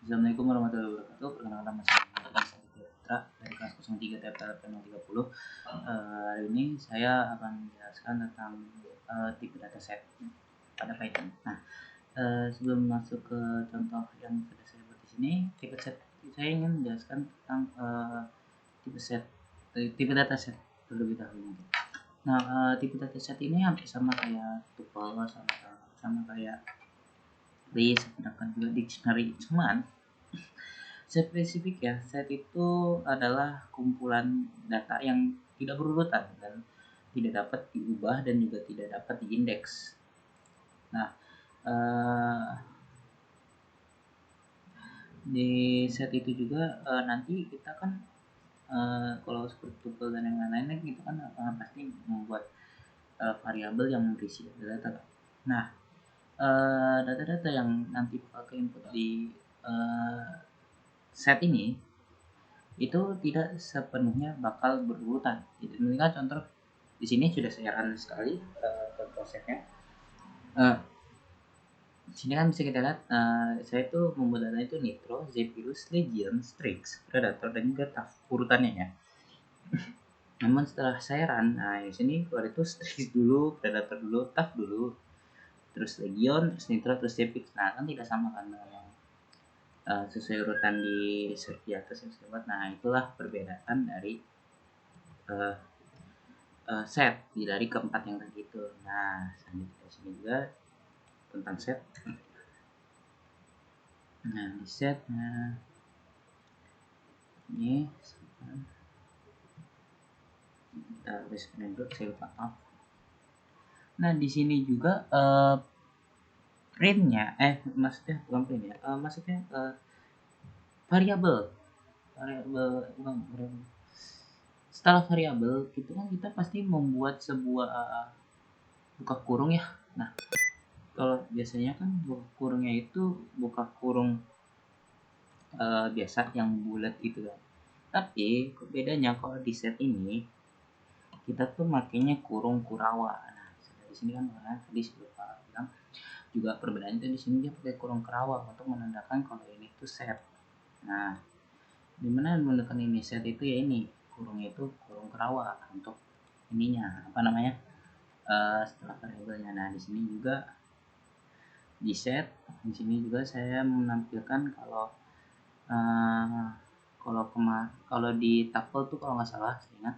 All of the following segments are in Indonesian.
Assalamualaikum warahmatullahi wabarakatuh. Perkenalkan nama saya Putra dari kelas 03 TPLP 030. Hari ini saya akan menjelaskan tentang tipe dataset pada Python. Nah, sebelum masuk ke contoh yang sudah saya buat di sini, saya ingin menjelaskan tentang tipe dataset terlebih dahulu. Nah, tipe dataset ini hampir sama kayak tuple, sama kayak list, sedangkan juga dictionary. Cuman spesifik ya, set itu adalah kumpulan data yang tidak berurutan dan tidak dapat diubah dan juga tidak dapat diindeks. Nah, di set itu juga nanti kita kan kalau seperti tuple dan yang lain-lain kita kan pasti membuat variabel yang berisi data. Nah, data-data yang nanti pakai input di set ini itu tidak sepenuhnya bakal berurutan. Jadi ini kan contoh di sini sudah saya run sekali contoh setnya. Di sini kan bisa kita lihat saya itu membuat data itu Nitro, Zephyrus, Legion, Strix, Predator dan juga Tough urutannya ya. Namun setelah saya run, nah di sini keluar itu Strix dulu, Predator dulu, Tough dulu, terus Legion, terus Nitro, terus Zephyrus. Nah kan tidak sama kan dengan yang sesuai urutan di set di atas yang saya buat. Nah itulah perbedaan dari set dari keempat yang tadi itu. Nah selanjutnya di sini juga tentang set. Nah di set, nah ini kita screen dulu, saya lupa maaf. Nah di sini juga printnya maksudnya bukan print ya, maksudnya variabel setelah variabel itu kan kita pasti membuat sebuah buka kurung ya. Nah kalau biasanya kan buka kurungnya itu buka kurung biasa yang bulat gitu kan, tapi bedanya kalau di set ini kita tuh makainya kurung kurawa. Nah di sini kan tadi sudah bilang juga perbedaannya di sini dia pakai kurung kurawa untuk menandakan kalau ini tuh set. Nah dimana menentukan ini set itu ya ini kurungnya itu kurung kerawa untuk ininya apa namanya setelah variabelnya. Nah di sini juga di set, di sini juga saya menampilkan kalau kalau di tuple tuh kalau nggak salah saya ingat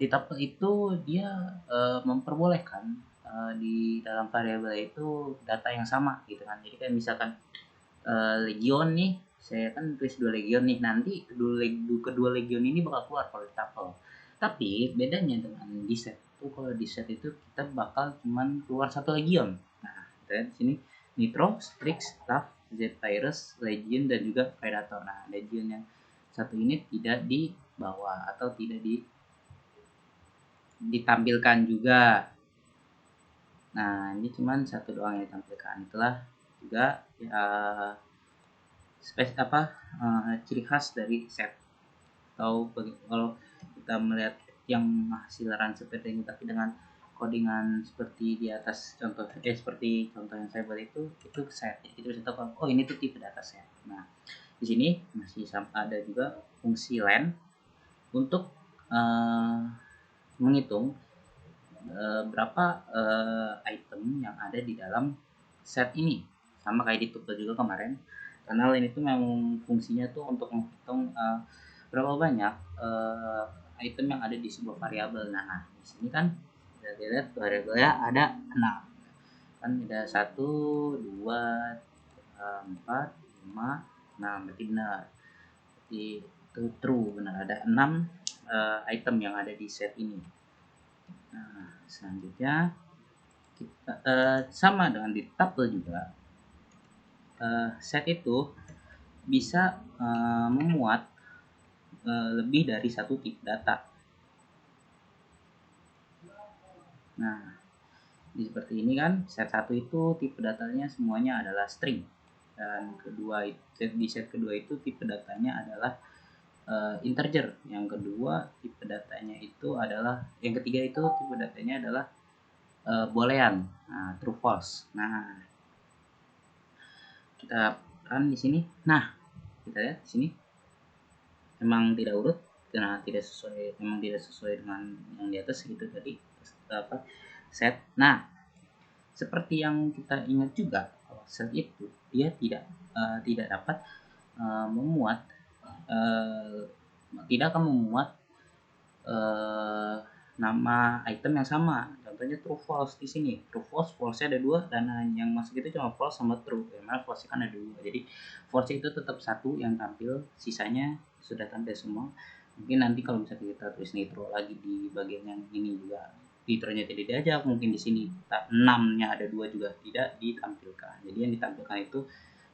di tuple itu dia memperbolehkan di dalam variabel itu data yang sama gitu kan. Jadi kayak misalkan legion nih, saya kan tulis 2 legion nih, nanti kedua legion ini bakal keluar kalau di tuple. Tapi bedanya dengan di set tuh, kalau di set itu kita bakal cuman keluar 1 legion. Nah kita lihat di sini Nitro, Strix, Tough, Zephyrus, Legion dan juga Predator. Nah legion yang satu ini tidak dibawa atau tidak ditampilkan juga. Nah ini cuman satu doang yang ditampilkan. Itulah juga ciri khas dari set. Atau kalau kita melihat yang hasil run seperti ini tapi dengan codingan seperti di atas contoh seperti contoh yang saya buat itu set. Jadi kita bisa tahu oh ini tuh tipe data set. Nah di sini masih ada juga fungsi len untuk menghitung berapa item yang ada di dalam set ini, sama kayak di tuple juga kemarin. Karena len itu memang fungsinya tuh untuk menghitung berapa banyak item yang ada di sebuah variabel. Nah di sini kan kita lihat variabelnya ada 6 kan, ada 1, 2, 4, 5, 6, berarti benar, berarti itu true, benar ada 6 item yang ada di set ini. Nah selanjutnya kita sama dengan di tuple juga, set itu bisa memuat lebih dari satu tipe data. Nah seperti ini kan, set 1 itu tipe datanya semuanya adalah string, dan di set kedua itu tipe datanya adalah integer, yang kedua tipe datanya itu adalah, yang ketiga itu tipe datanya adalah boolean, true false. Nah kita run di sini. Nah kita lihat di sini memang tidak urut karena memang tidak sesuai dengan yang di atas gitu tadi set. Nah, seperti yang kita ingat juga kalau set itu dia tidak dapat memuat tidak akan memuat nama item yang sama. Contohnya true false di sini. True false, false-nya ada 2 dan yang masuk itu cuma false sama true. Karena false kan ada 2. Jadi false itu tetap satu yang tampil, sisanya sudah tampil semua. Mungkin nanti kalau misalnya kita tulis nitro lagi di bagian yang ini juga nitronya tidak diajak, mungkin di sini 6-nya ada 2 juga tidak ditampilkan. Jadi yang ditampilkan itu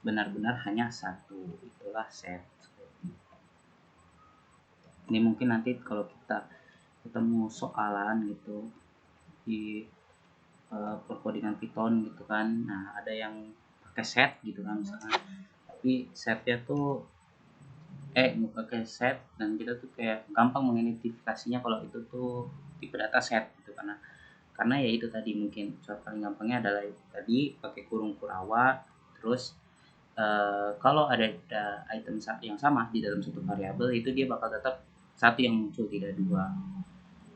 benar-benar hanya satu. Itulah set. Ini mungkin nanti kalau kita ketemu soalan gitu di perkodingan Python gitu kan, nah ada yang pakai set gitu kan misalkan, tapi setnya tuh pakai set dan kita tuh kayak gampang mengidentifikasinya kalau itu tuh tipe data set gitu, karena ya itu tadi mungkin contoh paling gampangnya adalah tadi pakai kurung kurawa. Terus kalau ada item yang sama di dalam satu variabel itu dia bakal tetap satu yang muncul, tidak 2.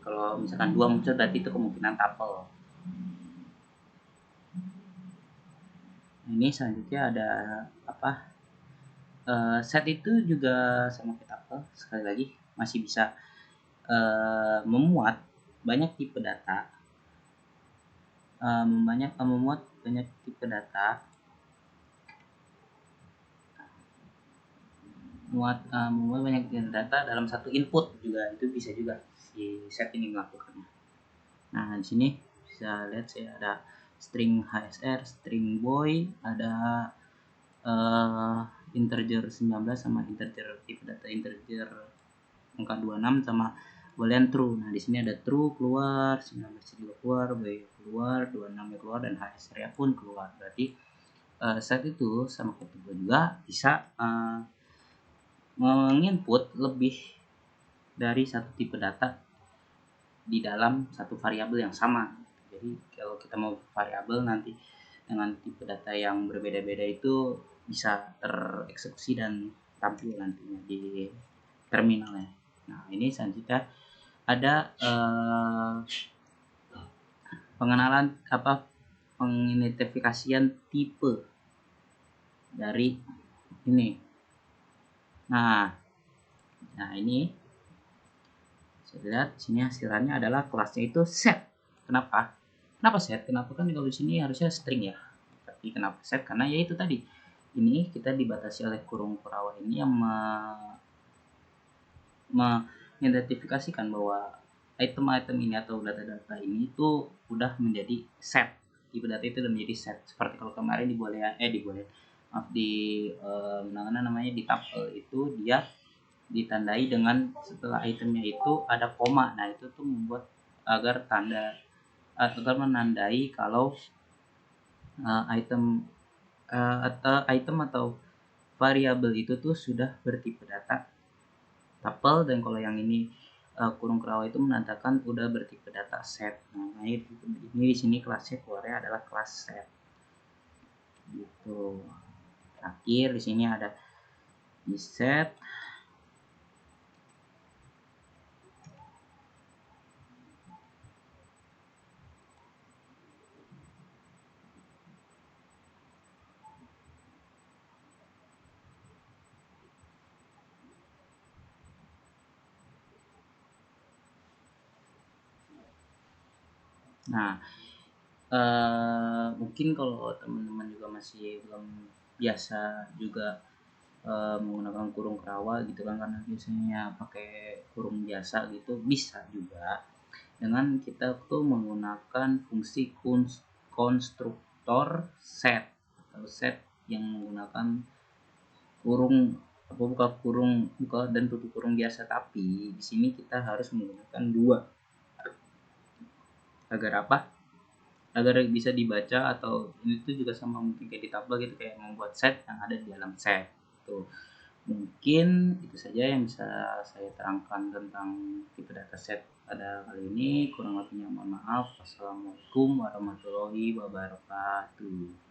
Kalau misalkan 2 muncul berarti itu kemungkinan tuple. Ini selanjutnya ada apa? Set itu juga sama kayak tuple, sekali lagi masih bisa memuat banyak tipe data, memuat banyak tipe data, memuat banyak data dalam satu input juga, itu bisa juga si set ini melakukannya. Nah, di sini bisa lihat saya ada string HSR, string boy, ada integer 19 sama integer tipe data integer angka 26 sama boolean true. Nah, di sini ada true keluar, 19 juga keluar, boy keluar, 26 nya keluar, dan HSR pun keluar. Berarti set itu sama ketika juga bisa menginput lebih dari satu tipe data di dalam satu variabel yang sama. Jadi kalau kita mau variabel nanti dengan tipe data yang berbeda-beda itu bisa tereksekusi dan tampil nantinya di terminalnya. Nah, ini selanjutnya ada pengenalan pengidentifikasian tipe dari ini. Nah ini saya lihat sini hasilnya adalah kelasnya itu set. Kenapa set? Kenapa kan kalau di sini harusnya string ya, tapi kenapa set? Karena ya itu tadi, ini kita dibatasi oleh kurung kurawa ini yang mengidentifikasikan bahwa item-item ini atau data-data ini itu udah menjadi set. Tipe data itu udah menjadi set. Seperti kalau kemarin di tuple itu dia ditandai dengan setelah itemnya itu ada koma. Nah, itu tuh membuat agar menandai kalau item atau variabel itu tuh sudah bertipe data tuple, dan kalau yang ini kurung kerawa itu menandakan udah bertipe data set. Nah, ini di sini kelasnya keluarnya adalah kelas set gitu. Terakhir di sini ada di set. Nah, mungkin kalau teman-teman juga masih belum biasa juga menggunakan kurung kerawa gitu kan, karena biasanya pakai kurung biasa gitu, bisa juga dengan kita tuh menggunakan fungsi konstruktor set atau set yang menggunakan buka dan tutup kurung biasa, tapi di sini kita harus menggunakan 2. Agar apa? Agar bisa dibaca, atau itu juga sama mungkin kayak di tabel gitu, kayak membuat set yang ada di dalam set. Tuh. Mungkin itu saja yang bisa saya terangkan tentang tipe dataset pada kali ini. Kurang lebihnya mohon maaf. Wassalamualaikum warahmatullahi wabarakatuh.